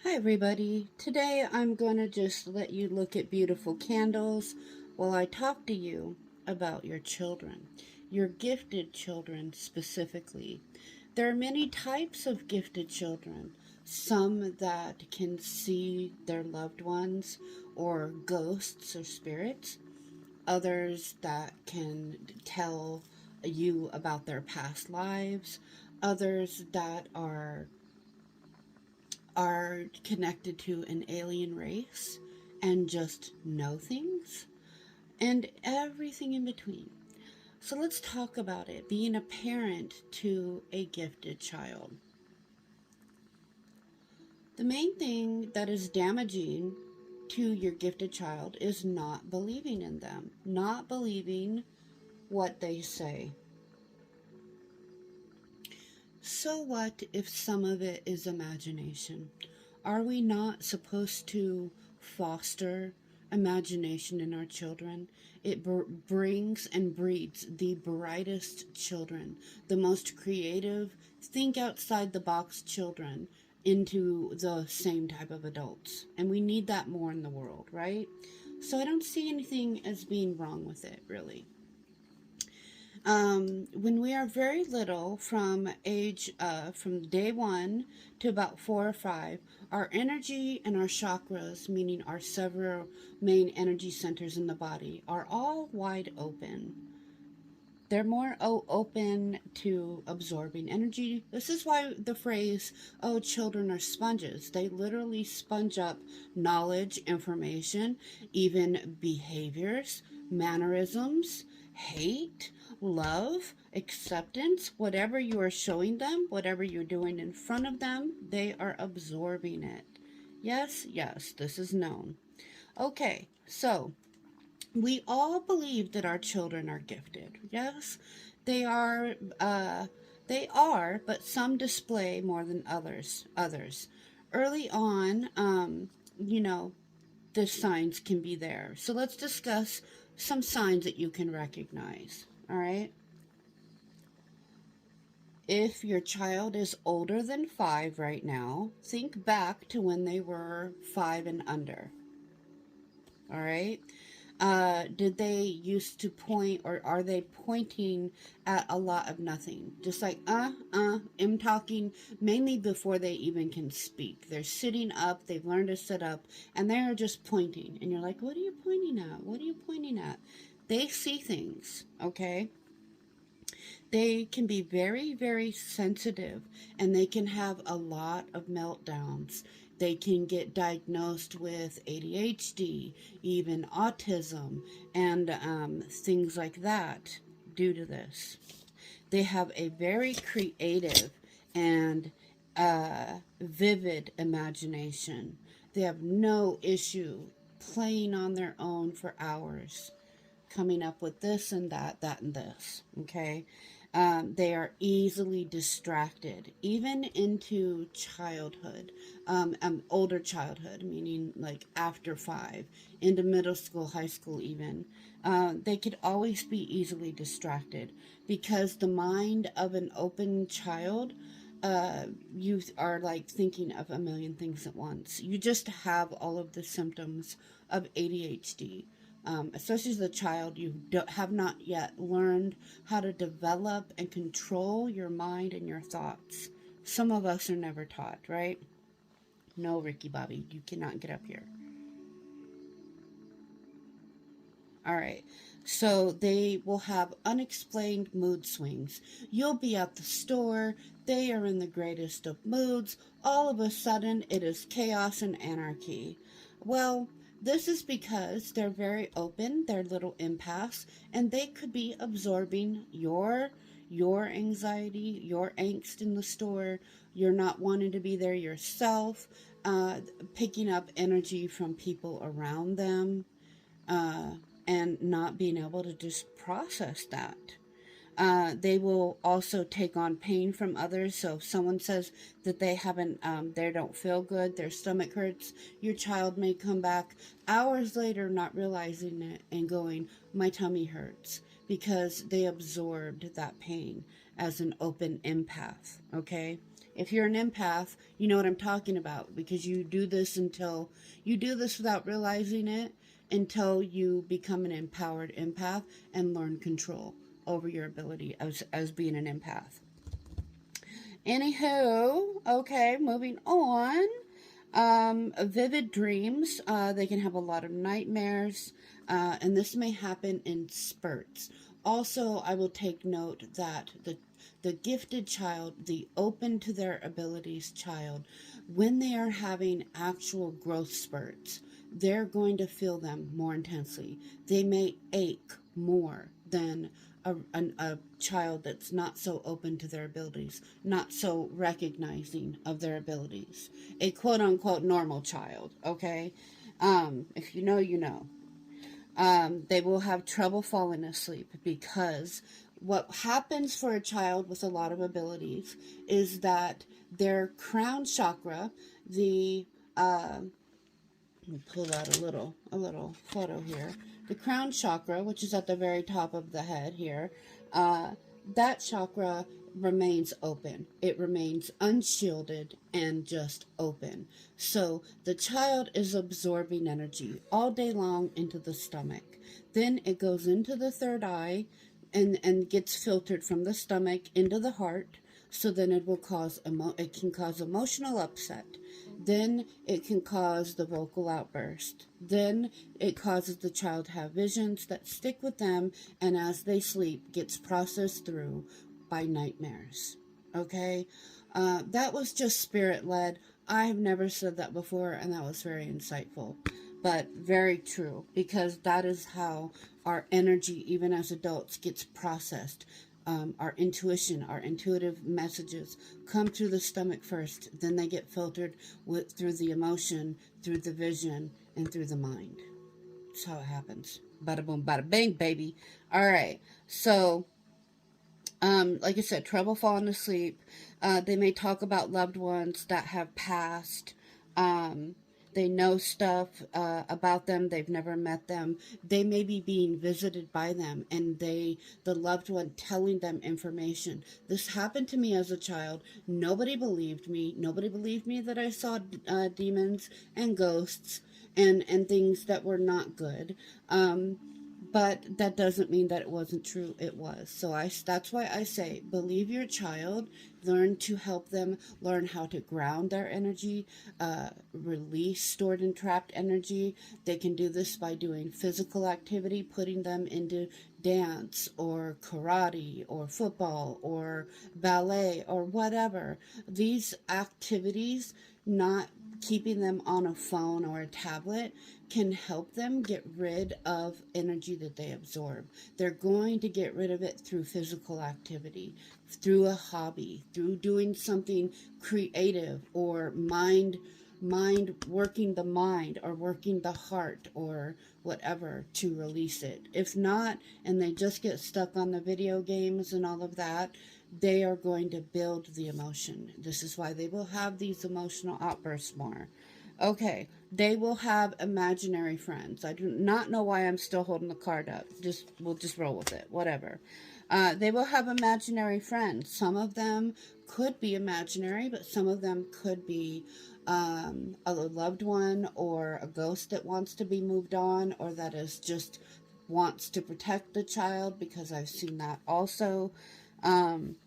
Hi everybody. Today I'm going to just let you look at beautiful candles while I talk to you about your children, your gifted children specifically. There are many types of gifted children. Some that can see their loved ones or ghosts or spirits. Others that can tell you about their past lives. Others that are connected to an alien race and just know things, and everything in between. So let's talk about it being a parent to a gifted child. The main thing that is damaging to your gifted child is not believing in them, not believing what they say. So, what if some of it is imagination? Are we not supposed to foster imagination in our children? It brings and breeds the brightest children, the most creative, think outside the box children into the same type of adults. And we need that more in the world, right? So I don't see anything as being wrong with it, really. When we are very little, from day one to about 4 or 5, our energy and our chakras, meaning our several main energy centers in the body, are all wide open. They're more open to absorbing energy. This is why the phrase, oh, children are sponges. They literally sponge up knowledge, information, even behaviors, mannerisms, hate, love, acceptance, whatever you are showing them, whatever you're doing in front of them, they are absorbing it. Yes, yes, this is known. Okay, so we all believe that our children are gifted. Yes, they are. They are, but some display more than others. Early on, you know, the signs can be there. So let's discuss some signs that you can recognize. All right. If your child is older than 5 right now, think back to when they were 5 and under. All right. Did they used to point, or are they pointing at a lot of nothing? Just like, I'm talking mainly before they even can speak. They're sitting up, they've learned to sit up, and they're just pointing. And you're like, what are you pointing at? What are you pointing at? They see things, okay? They can be very, very sensitive, and they can have a lot of meltdowns. They can get diagnosed with ADHD, even autism, and things like that due to this. They have a very creative and vivid imagination. They have no issue playing on their own for hours, coming up with this and that and this. Okay. They are easily distracted, even into childhood, older childhood, meaning like after 5, into middle school, high school, even. They could always be easily distracted because the mind of an open child, you are like thinking of a million things at once. You just have all of the symptoms of ADHD. Especially as a child, you have not yet learned how to develop and control your mind and your thoughts. Some of us are never taught, right? No, Ricky Bobby, you cannot get up here. All right. So they will have unexplained mood swings. You'll be at the store, they are in the greatest of moods. All of a sudden, it is chaos and anarchy. Well, this is because they're very open, they're little empaths, and they could be absorbing your anxiety, your angst in the store. You're not wanting to be there yourself, picking up energy from people around them, uh, and not being able to just process that. They will also take on pain from others. So if someone says that they haven't, they don't feel good, their stomach hurts, your child may come back hours later not realizing it and going, my tummy hurts, because they absorbed that pain as an open empath. Okay. If you're an empath, you know what I'm talking about, because you do this without realizing it, until you become an empowered empath and learn control over your ability as being an empath. Anywho, okay, moving on. Vivid dreams. They can have a lot of nightmares, and this may happen in spurts. Also, I will take note that the gifted child, the open to their abilities child, when they are having actual growth spurts, they're going to feel them more intensely. They may ache more than a child that's not so open to their abilities, not so recognizing of their abilities. A quote unquote normal child, okay? If you know, you know. They will have trouble falling asleep, because what happens for a child with a lot of abilities is that their crown chakra, the let me pull out a little photo here. The crown chakra, which is at the very top of the head here, that chakra remains open. It remains unshielded and just open. So the child is absorbing energy all day long into the stomach. Then it goes into the third eye and gets filtered from the stomach into the heart. So then it will cause it can cause emotional upset. Then it can cause the vocal outburst. Then it causes the child to have visions that stick with them, and as they sleep, gets processed through by nightmares. Okay? That was just spirit-led. I have never said that before, and that was very insightful. But very true, because that is how our energy, even as adults, gets processed. Our intuition, our intuitive messages come through the stomach first, then they get filtered through the emotion, through the vision, and through the mind. That's how it happens. Bada boom, bada bang, baby. All right. So, like I said, trouble falling asleep. They may talk about loved ones that have passed. They know stuff about them. They've never met them. They may be being visited by them, and the loved one telling them information. This happened to me as a child. Nobody believed me. Nobody believed me that I saw demons and ghosts and things that were not good. But that doesn't mean that it wasn't true. It was. So that's why I say, believe your child, learn to help them, learn how to ground their energy, release stored and trapped energy. They can do this by doing physical activity, putting them into dance or karate or football or ballet or whatever. These activities, not keeping them on a phone or a tablet, can help them get rid of energy that they absorb. They're going to get rid of it through physical activity, through a hobby, through doing something creative, or mind working the mind, or working the heart, or whatever, to release it. If not, and they just get stuck on the video games and all of that, they are going to build the emotion. This is why they will have these emotional outbursts more. Okay, they will have imaginary friends. I do not know why I'm still holding the card up. We'll just roll with it. Whatever. They will have imaginary friends. Some of them could be imaginary, but some of them could be a loved one, or a ghost that wants to be moved on, or that is just wants to protect the child, because I've seen that also.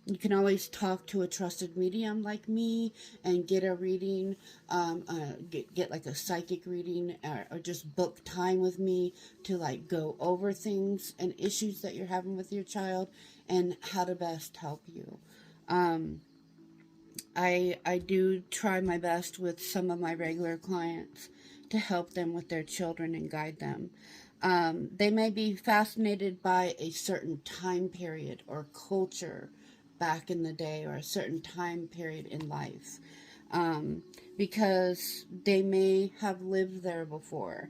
You can always talk to a trusted medium like me and get a reading, get like a psychic reading, or just book time with me to like go over things and issues that you're having with your child and how to best help you. I do try my best with some of my regular clients to help them with their children and guide them. They may be fascinated by a certain time period or culture back in the day, or a certain time period in life, because they may have lived there before,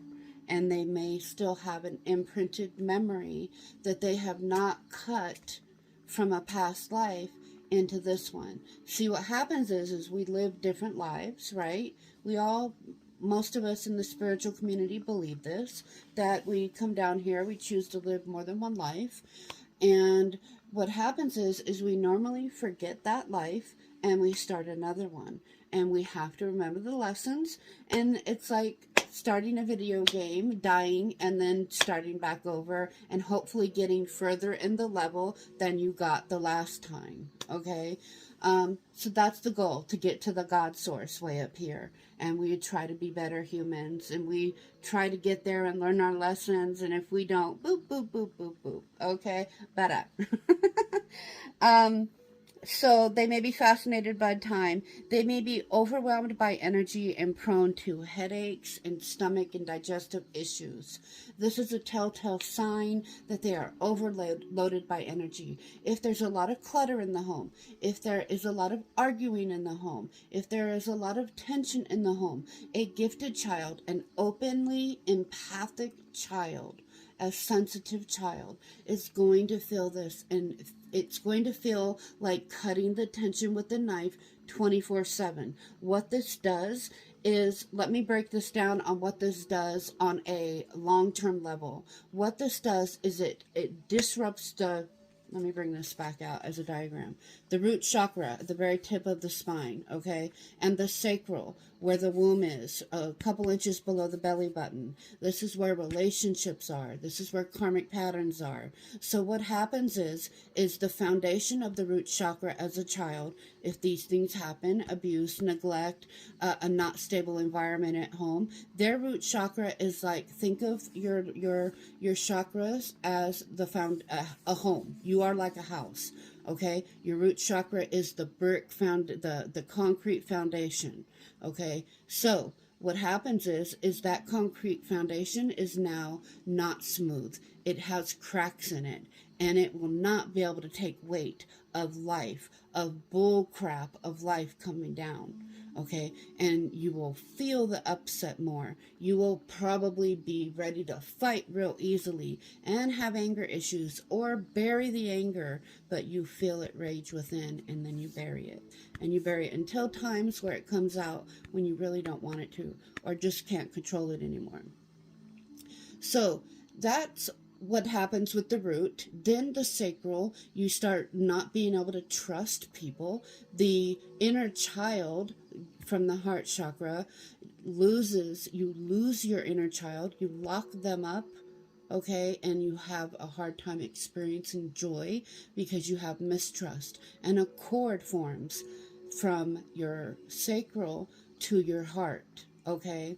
and they may still have an imprinted memory that they have not cut from a past life into this one. See, what happens is we live different lives, right? Most of us in the spiritual community believe this, that we come down here, we choose to live more than one life. And what happens is we normally forget that life, and we start another one. And we have to remember the lessons. And it's like starting a video game, dying, and then starting back over, and hopefully getting further in the level than you got the last time. Okay? So that's the goal, to get to the God source way up here. And we try to be better humans, and we try to get there and learn our lessons. And if we don't, boop, boop, boop, boop, boop. Okay? Bada. So they may be fascinated by time. They may be overwhelmed by energy and prone to headaches and stomach and digestive issues. This is a telltale sign that they are overloaded by energy. If there's a lot of clutter in the home, if there is a lot of arguing in the home, if there is a lot of tension in the home, a gifted child, an openly empathic child, a sensitive child is going to feel this, and it's going to feel like cutting the tension with a knife 24/7. What this does is, let me break this down on what this does on a long-term level. What this does is it disrupts the, let me bring this back out as a diagram. The root chakra at the very tip of the spine, okay? And the sacral, where the womb is, a couple inches below the belly button. This is where relationships are. This is where karmic patterns are. So what happens is the foundation of the root chakra as a child, if these things happen, abuse, neglect, a not stable environment at home, their root chakra is like, think of your chakras as a home. You are like a house. Okay, your root chakra is the brick the concrete foundation. Okay, so what happens is that concrete foundation is now not smooth. It has cracks in it, and it will not be able to take weight of life, of bull crap of life coming down. Okay, and you will feel the upset more. You will probably be ready to fight real easily and have anger issues, or bury the anger, but you feel it rage within, and then you bury it. And you bury it until times where it comes out when you really don't want it to, or just can't control it anymore. So that's what happens with the root. Then the sacral, you start not being able to trust people. The inner child from the heart chakra you lose your inner child, you lock them up, okay, and you have a hard time experiencing joy because you have mistrust, and a cord forms from your sacral to your heart, okay,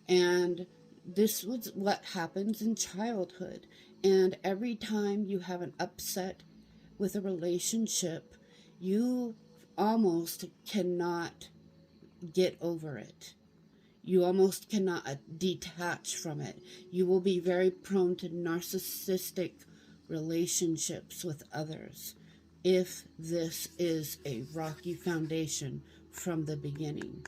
and this was what happens in childhood. And every time you have an upset with a relationship, you almost cannot get over it. You almost cannot detach from it. You will be very prone to narcissistic relationships with others if this is a rocky foundation from the beginning.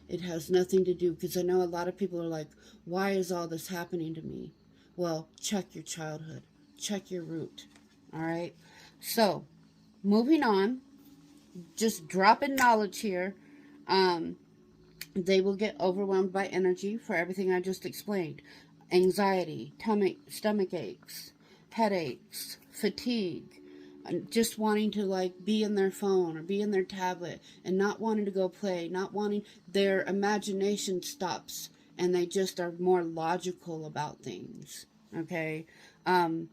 It has nothing to do, because I know a lot of people are like, why is all this happening to me? Well, check your childhood. Check your root. All right? So, moving on, just dropping knowledge here. They will get overwhelmed by energy for everything I just explained. Anxiety, stomach aches, headaches, fatigue, just wanting to like be in their phone or be in their tablet and not wanting to go play, not wanting, their imagination stops and they just are more logical about things. Okay? And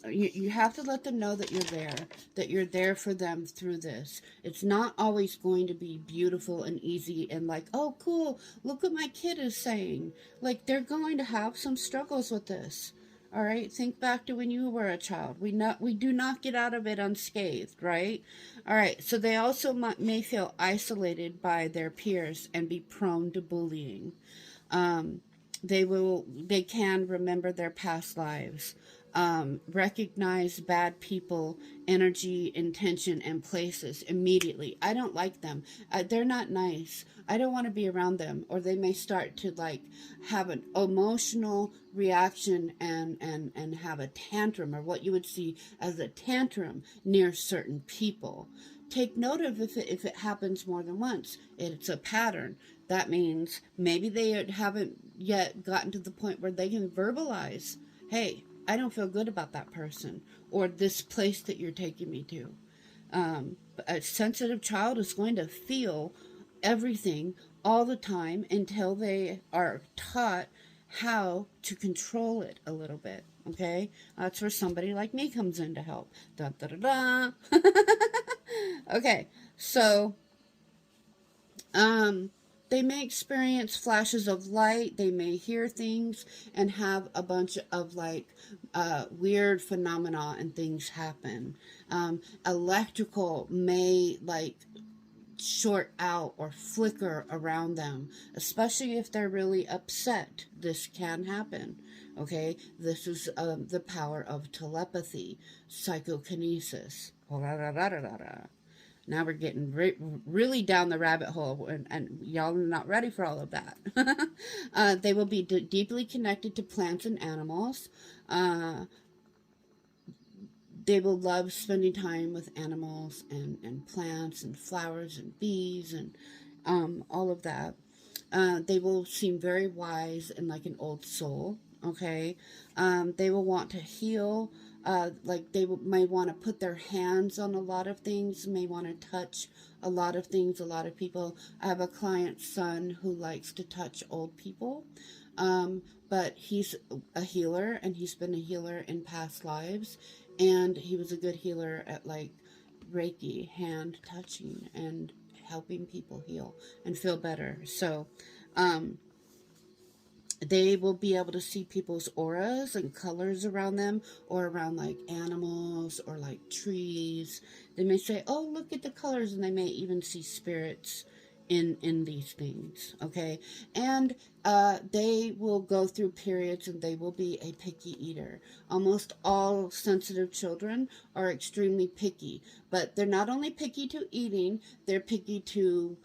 you have to let them know that you're there for them through this. It's not always going to be beautiful and easy and like, oh, cool, look what my kid is saying. Like, they're going to have some struggles with this. All right, think back to when you were a child. We do not get out of it unscathed, right? All right, so they also may feel isolated by their peers and be prone to bullying. They can remember their past lives. Recognize bad people, energy, intention, and places immediately. I don't like them. They're not nice. I don't want to be around them. Or they may start to like have an emotional reaction and have a tantrum, or what you would see as a tantrum near certain people. Take note of if it happens more than once. It's a pattern. That means maybe they haven't yet gotten to the point where they can verbalize, hey, I don't feel good about that person or this place that you're taking me to. A sensitive child is going to feel everything all the time until they are taught how to control it a little bit. Okay, that's where somebody like me comes in to help. Da da da da. Okay, so um, they may experience flashes of light, they may hear things and have a bunch of like weird phenomena and things happen. Electrical may like short out or flicker around them, especially if they're really upset. This can happen. Okay, this is the power of telepathy, psychokinesis. Now we're getting really down the rabbit hole, and y'all are not ready for all of that. They will be deeply connected to plants and animals. They will love spending time with animals and plants and flowers and bees and all of that. They will seem very wise and like an old soul. Okay, they will want to heal. Like they may want to put their hands on a lot of things. May want to touch a lot of things. A lot of people. I have a client's son who likes to touch old people. But he's a healer, and he's been a healer in past lives, and he was a good healer at like Reiki, hand touching, and helping people heal and feel better. So, they will be able to see people's auras and colors around them, or around like animals or like trees. They may say, oh, look at the colors, and they may even see spirits in these things. Okay, and they will go through periods, and they will be a picky eater. Almost all sensitive children are extremely picky, but they're not only picky to eating, they're picky to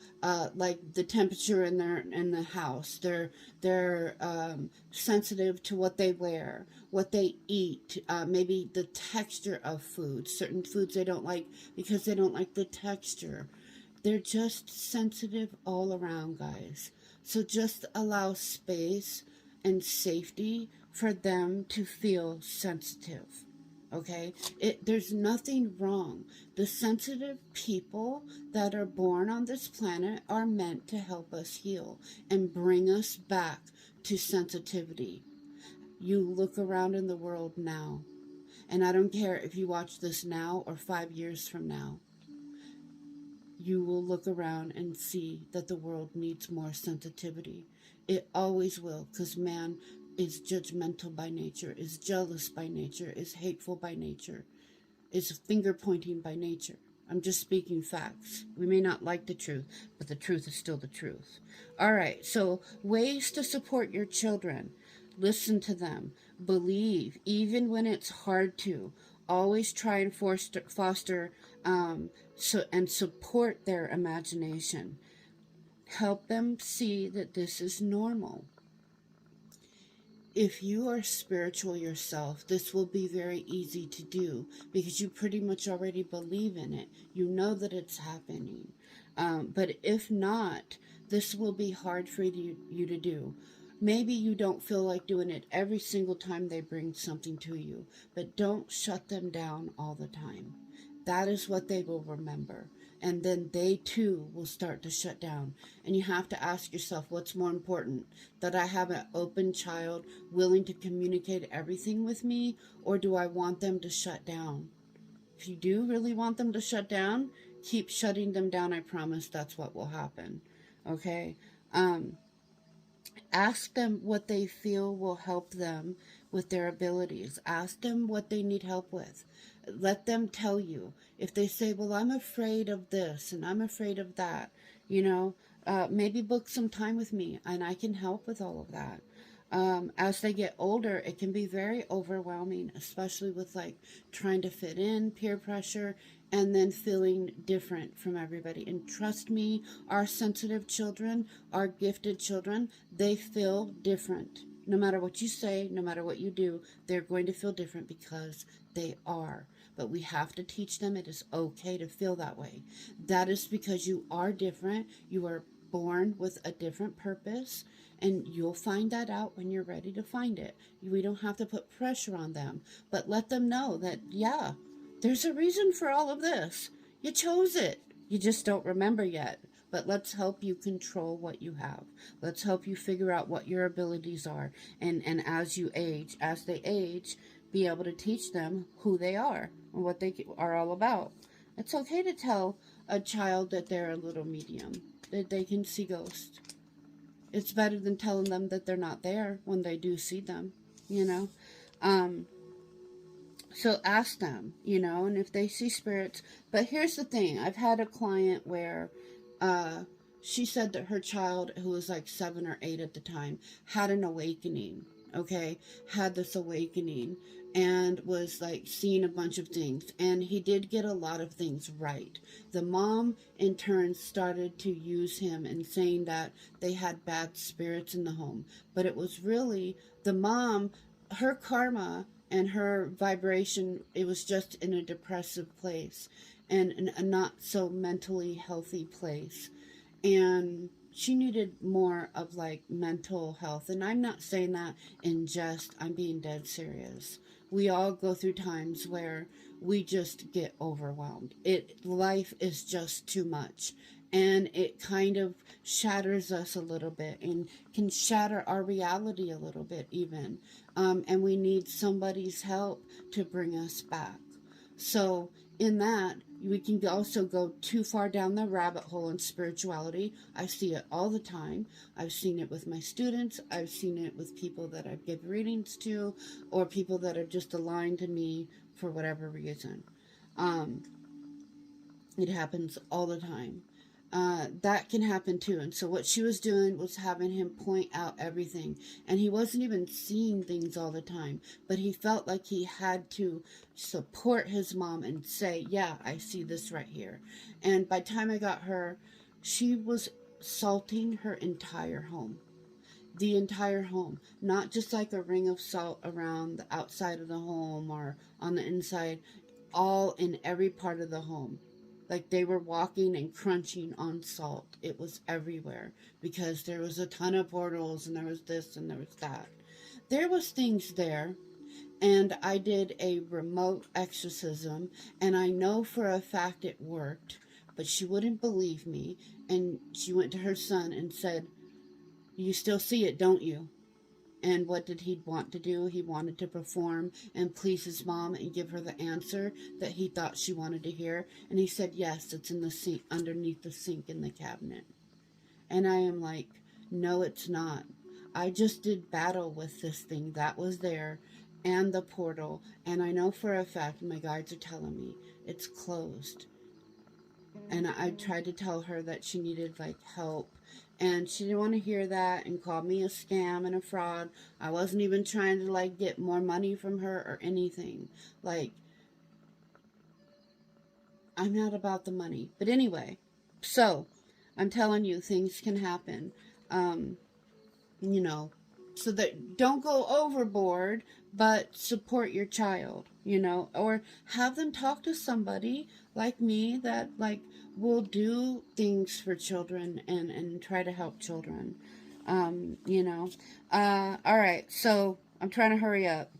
like the temperature in the house. They're sensitive to what they wear, what they eat, maybe the texture of food. Certain foods they don't like because they don't like the texture. They're just sensitive all around, guys. So just allow space and safety for them to feel sensitive. Okay? There's nothing wrong. The sensitive people that are born on this planet are meant to help us heal and bring us back to sensitivity. You look around in the world now, and I don't care if you watch this now or 5 years from now, you will look around and see that the world needs more sensitivity. It always will, because man is judgmental by nature, is jealous by nature, is hateful by nature, is finger pointing by nature. I'm just speaking facts. We may not like the truth, but the truth is still the truth. All right, so ways to support your children. Listen to them. Believe, even when it's hard to. Always try and foster and support their imagination. Help them see that this is normal. If you are spiritual yourself, this will be very easy to do because you pretty much already believe in it. You know that it's happening. But if not, this will be hard for you to do. Maybe you don't feel like doing it every single time they bring something to you, but don't shut them down all the time. That is what they will remember. And then they too will start to shut down. And you have to ask yourself, what's more important? That I have an open child willing to communicate everything with me, or do I want them to shut down? If you do really want them to shut down, keep shutting them down. I promise that's what will happen. Okay? Ask them what they feel will help them with their abilities. Ask them what they need help with. Let them tell you. If they say, well, I'm afraid of this and I'm afraid of that, maybe book some time with me and I can help with all of that. As they get older, it can be very overwhelming, especially with like trying to fit in, peer pressure, and then feeling different from everybody. And trust me, our sensitive children, our gifted children, they feel different. No matter what you say, no matter what you do, they're going to feel different because they are. But we have to teach them it is okay to feel that way. That is because you are different. You are born with a different purpose, and you'll find that out when you're ready to find it. We don't have to put pressure on them, but let them know that, yeah, there's a reason for all of this. You chose it. You just don't remember yet. But let's help you control what you have. Let's help you figure out what your abilities are. And as they age, be able to teach them who they are and what they are all about. It's okay to tell a child that they're a little medium, that they can see ghosts. It's better than telling them that they're not there when they do see them, you know? So ask them, and if they see spirits. But here's the thing. I've had a client where she said that her child, who was like 7 or 8 at the time, had an awakening, okay? Had this awakening and was like seeing a bunch of things. And he did get a lot of things right. The mom, in turn, started to use him and saying that they had bad spirits in the home. But it was really the mom, her karma and her vibration, it was just in a depressive place and a not so mentally healthy place. And she needed more of like mental health. And I'm not saying that in jest, I'm being dead serious. We all go through times where we just get overwhelmed. Life is just too much. And it kind of shatters us a little bit and can shatter our reality a little bit even. And we need somebody's help to bring us back. So in that, we can also go too far down the rabbit hole in spirituality. I see it all the time. I've seen it with my students. I've seen it with people that I give readings to, or people that are just aligned to me for whatever reason. It happens all the time. That can happen too. And so what she was doing was having him point out everything. And he wasn't even seeing things all the time, but he felt like he had to support his mom and say, yeah, I see this right here. And by the time I got her, she was salting her entire home. The entire home, not just like a ring of salt around the outside of the home or on the inside, all in every part of the home. Like they were walking and crunching on salt. It was everywhere because there was a ton of portals and there was this and there was that. There was things there, and I did a remote exorcism, and I know for a fact it worked, but she wouldn't believe me, and she went to her son and said, "You still see it, don't you?" And what did he want to do? He wanted to perform and please his mom and give her the answer that he thought she wanted to hear. And he said, yes, it's in the sink, underneath the sink in the cabinet. And I am like, no, it's not. I just did battle with this thing that was there and the portal. And I know for a fact, my guides are telling me, it's closed. And I tried to tell her that she needed like help, and she didn't want to hear that and called me a scam and a fraud. I wasn't even trying to like get more money from her or anything. Like, I'm not about the money. But anyway, so I'm telling you, things can happen. You know, so that don't go overboard, but support your child, or have them talk to somebody like me that like will do things for children and try to help children. All right, so I'm trying to hurry up.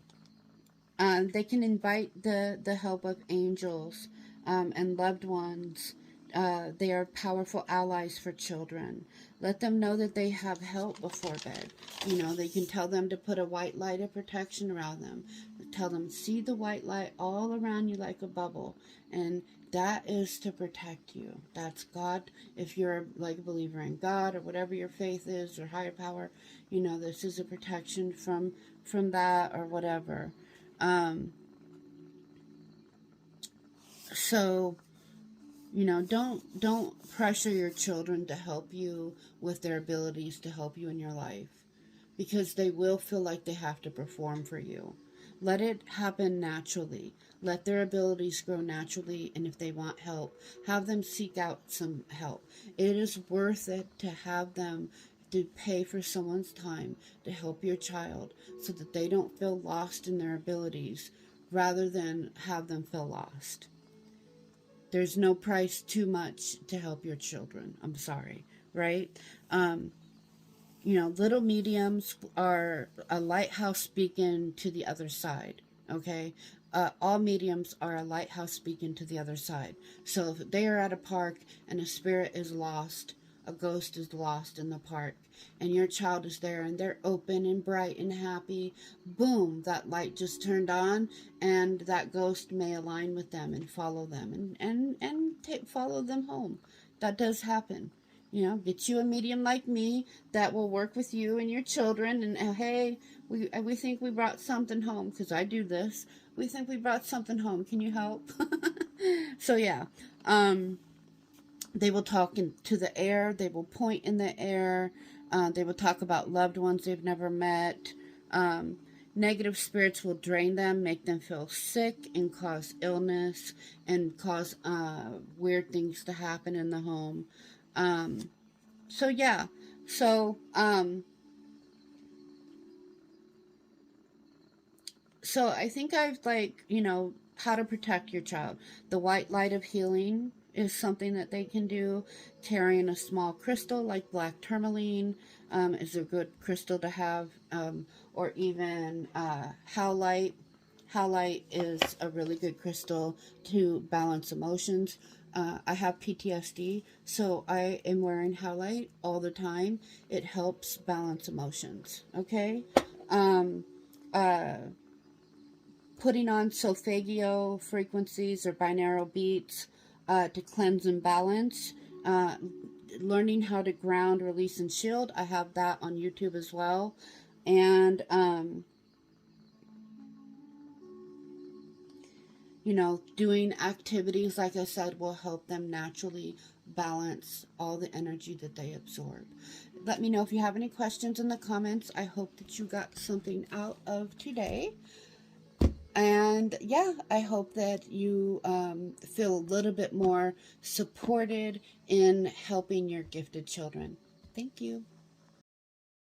They can invite the help of angels and loved ones. They are powerful allies for children. Let them know that they have help before bed. They can tell them to put a white light of protection around them. Tell them, see the white light all around you like a bubble. And that is to protect you. That's God. If you're like a believer in God or whatever your faith is or higher power, this is a protection from that or whatever. So, don't pressure your children to help you with their abilities to help you in your life, because they will feel like they have to perform for you. Let it happen naturally. Let their abilities grow naturally, and if they want help, have them seek out some help. It is worth it to have them to pay for someone's time to help your child so that they don't feel lost in their abilities rather than have them feel lost. There's no price too much to help your children. I'm sorry, right? Um, little mediums are a lighthouse speaking to the other side, okay? All mediums are a lighthouse speaking to the other side. So if they are at a park and a spirit is lost, a ghost is lost in the park, and your child is there and they're open and bright and happy, boom, that light just turned on, and that ghost may align with them and follow them and follow them home. That does happen. Get you a medium like me that will work with you and your children. And hey, we think we brought something home, because I do this. We think we brought something home. Can you help? So yeah, they will talk into the air. They will point in the air. They will talk about loved ones they've never met. Negative spirits will drain them, make them feel sick, and cause illness, and cause weird things to happen in the home. So yeah, so so I think I've how to protect your child. The white light of healing is something that they can do. Carrying a small crystal like black tourmaline is a good crystal to have, or even howlite. Howlite is a really good crystal to balance emotions. I have PTSD, so I am wearing howlite all the time. It helps balance emotions. Okay. Um, uh, Putting on solfeggio frequencies or binaural beats to cleanse and balance. Learning how to ground, release, and shield. I have that on YouTube as well. And doing activities, like I said, will help them naturally balance all the energy that they absorb. Let me know if you have any questions in the comments. I hope that you got something out of today. And yeah, I hope that you feel a little bit more supported in helping your gifted children. Thank you.